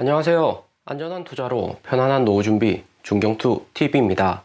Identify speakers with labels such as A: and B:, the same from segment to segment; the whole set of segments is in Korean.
A: 안녕하세요. 안전한 투자로 편안한 노후 준비 중경투 TV입니다.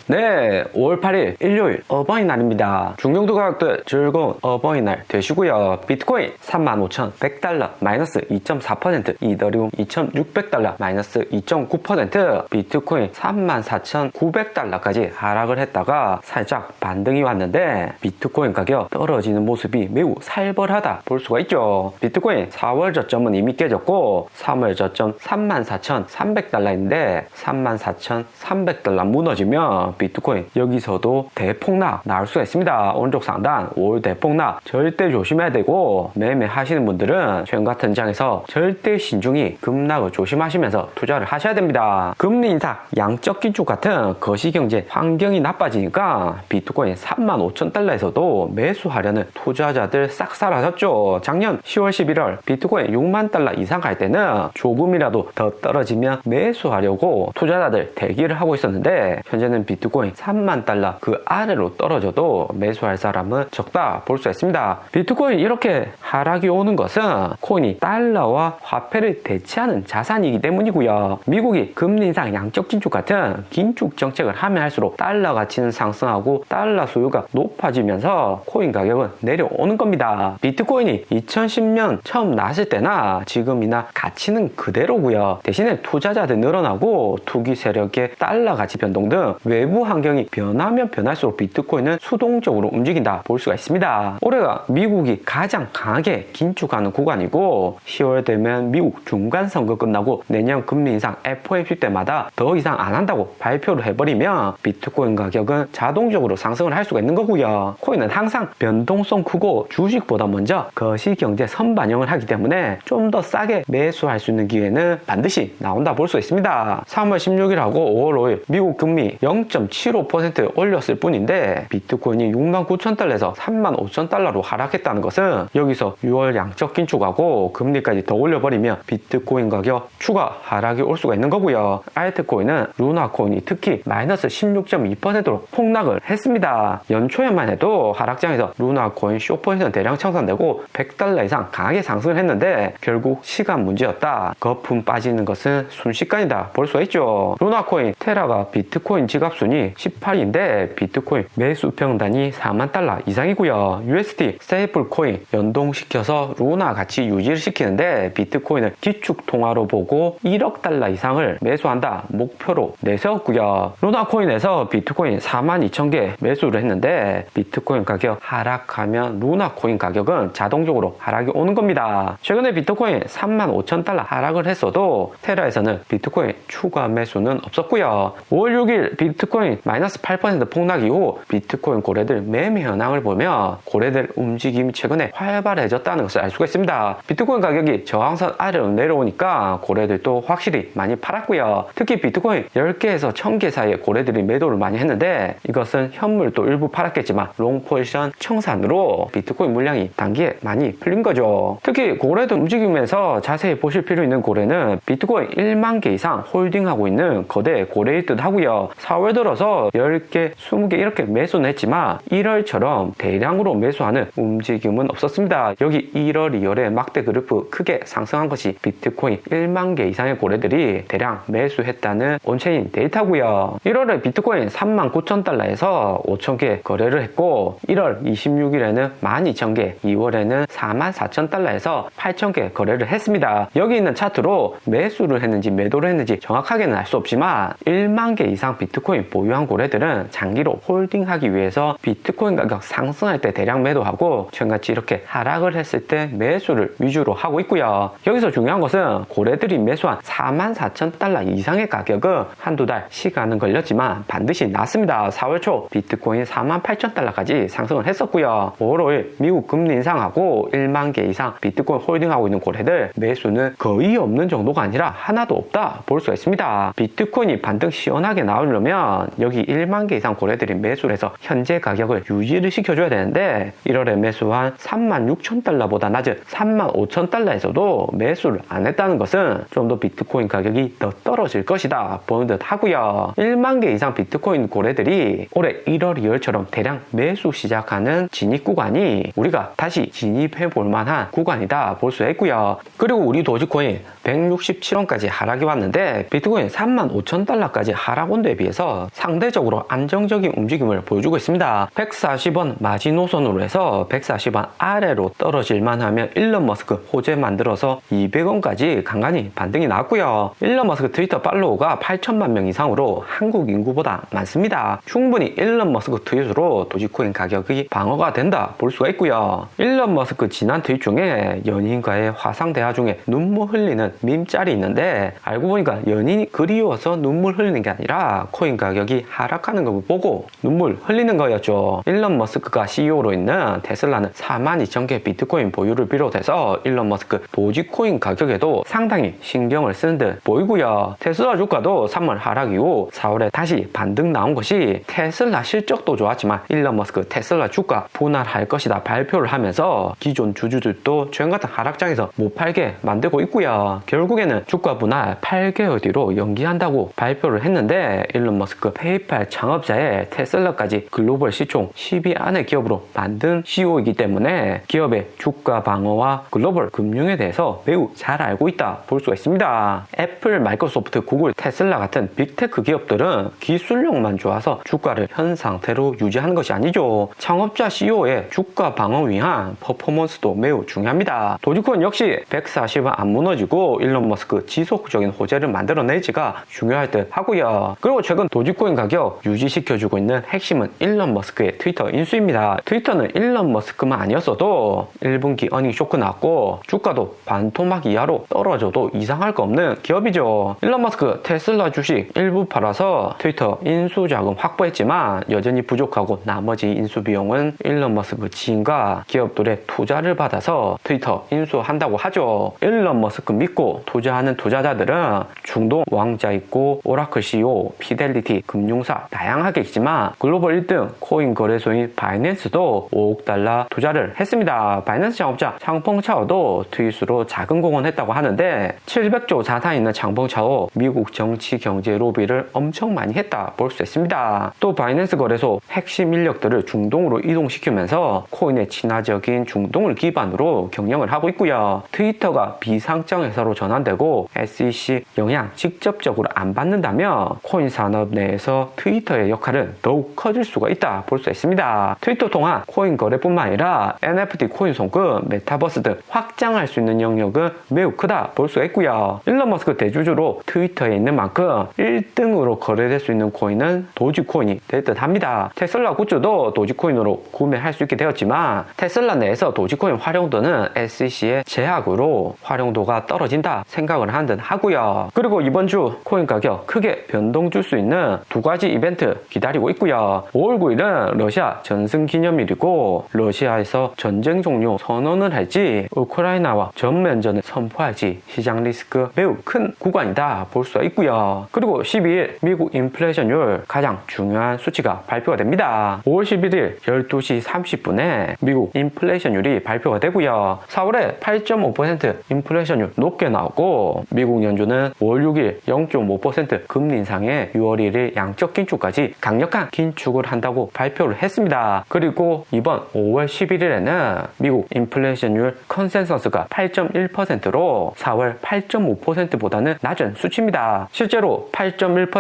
A: 네, 5월 8일 일요일 어버이날입니다. 중경투 가격들 즐거운 어버이날 되시고요. 비트코인 35,100달러 마이너스 2.4%, 이더리움 2,600달러 마이너스 2.9%, 비트코인 34,900달러까지 하락을 했다가 살짝 반등이 왔는데 비트코인 가격 떨어지는 모습이 매우 살벌하다 볼 수가 있죠. 비트코인 4월 저점은 이미 깨졌고 3월 저점 34,300달러인데 34,300달러 무너지면 비트코인 여기서도 대폭락 나올 수가 있습니다. 오른쪽 상단 5월 대폭락 절대 조심해야 되고, 매매 하시는 분들은 최근 같은 장에서 절대 신중히 급락을 조심하시면서 투자를 하셔야 됩니다. 금리 인상, 양적 긴축 같은 거시경제 환경이 나빠지니까 비트코인 35,000달러에서도 매수하려는 투자자들 싹 사라졌죠. 작년 10월 11월 비트코인 6만 달러 이상 갈 때는 조금이라도 더 떨어지면 매수하려고 투자자들 대기를 하고 있었는데, 현재는 비트코인 3만 달러 그 아래로 떨어져도 매수할 사람은 적다 볼 수 있습니다. 비트코인 이렇게 하락이 오는 것은 코인이 달러와 화폐를 대체하는 자산이기 때문이고요. 미국이 금리 인상, 양적 긴축 같은 긴축 정책을 하면 할수록 달러 가치는 상승하고 달러 수요가 높아지면서 코인 가격은 내려오는 겁니다. 비트코인이 2010년 처음 나왔을 때나 지금이나 가치는 그대로고요. 대신에 투자자들 늘어나고 투기 세력의 달러 가치 변동 등 외부 환경이 변하면 변할수록 비트코인은 수동적으로 움직인다 볼 수가 있습니다. 올해가 미국이 가장 강하게 긴축하는 구간이고, 10월 되면 미국 중간선거 끝나고 내년 금리 인상 FOMC 때마다 더 이상 안 한다고 발표를 해버리면 비트코인 가격은 자동적으로 상승을 할 수가 있는 거고요. 코인은 항상 변동성 크고 주식보다 먼저 거시경제 선반영을 하기 때문에 좀 더 싸게 매수할 수 있는 기회는 반드시 나온다 볼 수 있습니다. 3월 16일하고 5월 5일 미국 금리 0.75% 올렸을 뿐인데 비트코인이 69,000달러에서 35,000달러로 하락했다는 것은 여기서 6월 양적 긴축하고 금리까지 더 올려버리면 비트코인 가격 추가 하락이 올 수가 있는 거고요. 알트코인은 루나코인이 특히 마이너스 16.2%로 폭락을 했습니다. 연초에만 해도 하락장에서 루나코인 쇼포인트는 대량 청산되고 100달러 이상 강하게 상승을 했는데 결국 시간 문제였다. 거품 빠지는 것은 순식간이다 볼 수가 있죠. 루나코인 테라가 비트코인 지갑순위 18위인데 비트코인 매수 평단이 4만 달러 이상이고요. USD 스테이플 코인 연동시켜서 루나 같이 유지를 시키는데 비트코인을 기축 통화로 보고 1억 달러 이상을 매수한다 목표로 내세웠고요. 루나 코인에서 비트코인 42,000개 매수를 했는데 비트코인 가격 하락하면 루나 코인 가격은 자동적으로 하락이 오는 겁니다. 최근에 비트코인 35,000달러 하락을 했어도 테라에서는 비트코인 추가 매수는 없었고요. 5월 6일 비트코인 마이너스 8% 폭락 이후 비트코인 고래들 매매 현황을 보면 고래들 움직임이 최근에 활발해졌다는 것을 알 수가 있습니다. 비트코인 가격이 저항선 아래로 내려오니까 고래들도 확실히 많이 팔았고요. 특히 비트코인 10개에서 1000개 사이에 고래들이 매도를 많이 했는데, 이것은 현물도 일부 팔았겠지만 롱 포지션 청산으로 비트코인 물량이 단기에 많이 풀린 거죠. 특히 고래들 움직이면서 자세히 보실 필요 있는 고래는 비트코인 1만 개 이상 홀딩하고 있는 거대 고래일 듯 하고요. 4월 들어서 10개, 20개 이렇게 매수는 했지만 1월처럼 대량으로 매수하는 움직임은 없었습니다. 여기 1월, 2월에 막대 그래프 크게 상승한 것이 비트코인 1만 개 이상의 고래들이 대량 매수했다는 온체인 데이터고요. 1월에 비트코인 39,000달러에서 5,000개 거래를 했고 1월 26일에는 12,000개, 2월에는 44,000달러에서 8,000개 거래를 했습니다. 여기 있는 차트로 매수를 했는지 매도를 했는지 정확하게는 알 수 없지만 1만 개 이상 비트코인 보유한 고래들은 장기로 홀딩하기 위해서 비트코인 가격 상승할 때 대량 매도하고 지금같이 이렇게 하락을 했을 때 매수를 위주로 하고 있고요. 여기서 중요한 것은 고래들이 매수한 44,000달러 이상의 가격은 한두 달 시간은 걸렸지만 반드시 났습니다. 4월 초 비트코인 48,000달러까지 상승을 했었고요. 5월 5일 미국 금리 인상하고 1만 개 이상 비트코인 홀딩하고 있는 고래들 매수는 거의 없는 정도가 아니라 하나도 없다 볼 수가 있습니다. 비트코인이 반등 잔뜩 시원하게 나오려면 여기 1만 개 이상 고래들이 매수를 해서 현재 가격을 유지를 시켜줘야 되는데 1월에 매수한 36,000달러보다 낮은 35,000달러에서도 매수를 안 했다는 것은 좀 더 비트코인 가격이 더 떨어질 것이다 보는 듯 하고요. 1만 개 이상 비트코인 고래들이 올해 1월 2월처럼 대량 매수 시작하는 진입 구간이 우리가 다시 진입해 볼 만한 구간이다 볼 수 있고요. 그리고 우리 도지코인 167원까지 하락이 왔는데 비트코인 35,000달러까지 하락 온도에 비해서 상대적으로 안정적인 움직임을 보여주고 있습니다. 140원 마지노선으로 해서 140원 아래로 떨어질만 하면 일론 머스크 호재 만들어서 200원까지 간간히 반등이 나왔고요. 일론 머스크 트위터 팔로워가 8천만 명 이상으로 한국 인구보다 많습니다. 충분히 일론 머스크 트윗으로 도지코인 가격이 방어가 된다 볼 수가 있고요. 일론 머스크 지난 트윗 중에 연인과의 화상 대화 중에 눈물 흘리는 밈짤이 있는데 알고 보니까 연인이 그리워서 눈물 흘리는 게 아니라 코인 가격이 하락하는 걸 보고 눈물 흘리는 거였죠. 일론 머스크가 CEO로 있는 테슬라는 42,000개 비트코인 보유를 비롯해서 일론 머스크 도지코인 가격에도 상당히 신경을 쓰는 듯 보이고요. 테슬라 주가도 3월 하락 이후 4월에 다시 반등 나온 것이 테슬라 실적도 좋았지만 일론 머스크 테슬라 주가 분할할 것이다 발표를 하면서 기존 주주들도 최근 같은 하락장에서 못 팔게 만들고 있고요. 결국에는 주가 분할 8개월 뒤로 연기한다고 발표를 했는데 일론 머스크 페이팔 창업자의 테슬라까지 글로벌 시총 10위 안의 기업으로 만든 CEO이기 때문에 기업의 주가 방어와 글로벌 금융에 대해서 매우 잘 알고 있다 볼 수가 있습니다. 애플, 마이크로소프트, 구글, 테슬라 같은 빅테크 기업들은 기술력만 좋아서 주가를 현 상태로 유지하는 것이 아니죠. 창업자 CEO의 주가 방어 위한 퍼포먼스도 매우 중요합니다. 도지코인 역시 140원 안 무너지고 일론 머스크 지속적인 호재를 만들어내지가 중요할 듯 하고요. 그리고 최근 도지코인 가격 유지시켜주고 있는 핵심은 일론 머스크의 트위터 인수입니다. 트위터는 일론 머스크만 아니었어도 1분기 어닝 쇼크 났고 주가도 반토막 이하로 떨어져도 이상할 거 없는 기업이죠. 일론 머스크 테슬라 주식 일부 팔아서 트위터 인수 자금 확보했지만 여전히 부족하고 나머지 인수 비용은 일론 머스크 지인과 기업들의 투자를 받아서 트위터 인수한다고 하죠. 일론 머스크 믿고 투자하는 투자자들은 중동 왕자 있고 오라클 CEO, 피델리티, 금융사 다양하게 있지만 글로벌 1등 코인 거래소인 바이낸스도 5억 달러 투자를 했습니다. 바이낸스 창업자 창펑차오도 트윗으로 자금 공헌했다고 하는데 700조 자산 있는 창펑차오 미국 정치 경제 로비를 엄청 많이 했다 볼 수 있습니다. 또 바이낸스 거래소 핵심 인력들을 중동으로 이동시키면서 코인의 친화적인 중동을 기반으로 경영을 하고 있고요. 트위터가 비상장 회사로 전환되고 SEC 영향 직접적으로 안 받는다면 코인 산업 내에서 트위터의 역할은 더욱 커질 수가 있다 볼 수 있습니다. 트위터 통한 코인 거래뿐만 아니라 NFT 코인 송금, 메타버스 등 확장할 수 있는 영역은 매우 크다 볼 수가 있고요. 일론 머스크 대주주로 트위터에 있는 만큼 1등으로 거래될 수 있는 코인은 도지코인이 될 듯 합니다. 테슬라 굿즈도 도지코인으로 구매할 수 있게 되었지만 테슬라 내에서 도지코인 활용도는 SEC의 제약으로 활용도가 떨어진다 생각을 한 듯 하고요. 그리고 이번 주 코인 가격 크게 변동 줄 수 있는 두 가지 이벤트 기다리고 있고요. 5월 9일은 러시아 전승 기념일이고 러시아에서 전쟁 종료 선언을 할지 우크라이나와 전면전을 선포할지 시장 리스크 매우 큰 구간이다 볼 수가 있고요. 그리고 12일 미국 인플레이션율 가장 중요한 수치가 발표가 됩니다. 5월 11일 12시 30분에 미국 인플레이션율이 발표가 되고요. 4월에 8.5% 인플레이션율 높게 나오고 미국 연준은 5월 6일 0.5% 금리 인상에 6월 1일 양적 긴축까지 강력한 긴축을 한다고 발표를 했습니다. 그리고 이번 5월 11일에는 미국 인플레이션율 컨센서스가 8.1%로 4월 8.5%보다는 낮은 수치입니다. 실제로 8.1%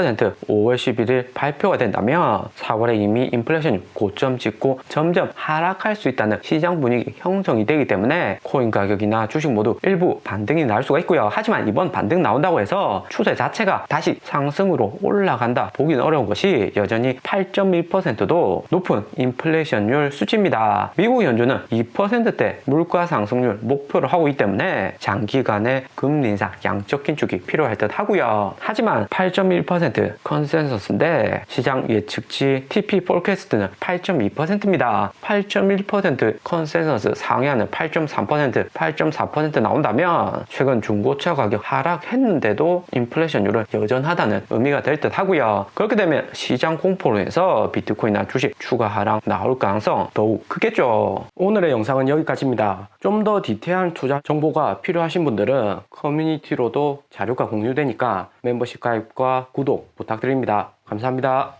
A: 5월 11일 발표가 된다면 4월에 이미 인플레이션이 고점 찍고 점점 하락할 수 있다는 시장 분위기 형성이 되기 때문에 코인 가격이나 주식 모두 일부 반등이 나올 수가 있고요. 하지만 이번 반등 나온다고 해서 추세 자체가 다시 상승으로 올라간다 보기는 어려운 것이 여전히 8.1%도 높은 인플레이션율 수치입니다. 미국 연준은 2%대 물가 상승률 목표를 하고 있기 때문에 장기간의 금리 인상 양적 긴축이 필요할 듯 하고요. 하지만 8.1% 컨센서스인데 시장 예측치 TP 포캐스트는 8.2%입니다. 8.1% 컨센서스 상회하는 8.3%, 8.4% 나온다면 최근 중고차 가격 하락했는데도 하더라도 인플레이션율은 여전하다는 의미가 될 듯 하고요. 그렇게 되면 시장 공포로 해서 비트코인이나 주식 추가 하락 나올 가능성 더욱 크겠죠. 오늘의 영상은 여기까지입니다. 좀 더 디테일한 투자 정보가 필요하신 분들은 커뮤니티로도 자료가 공유되니까 멤버십 가입과 구독 부탁드립니다. 감사합니다.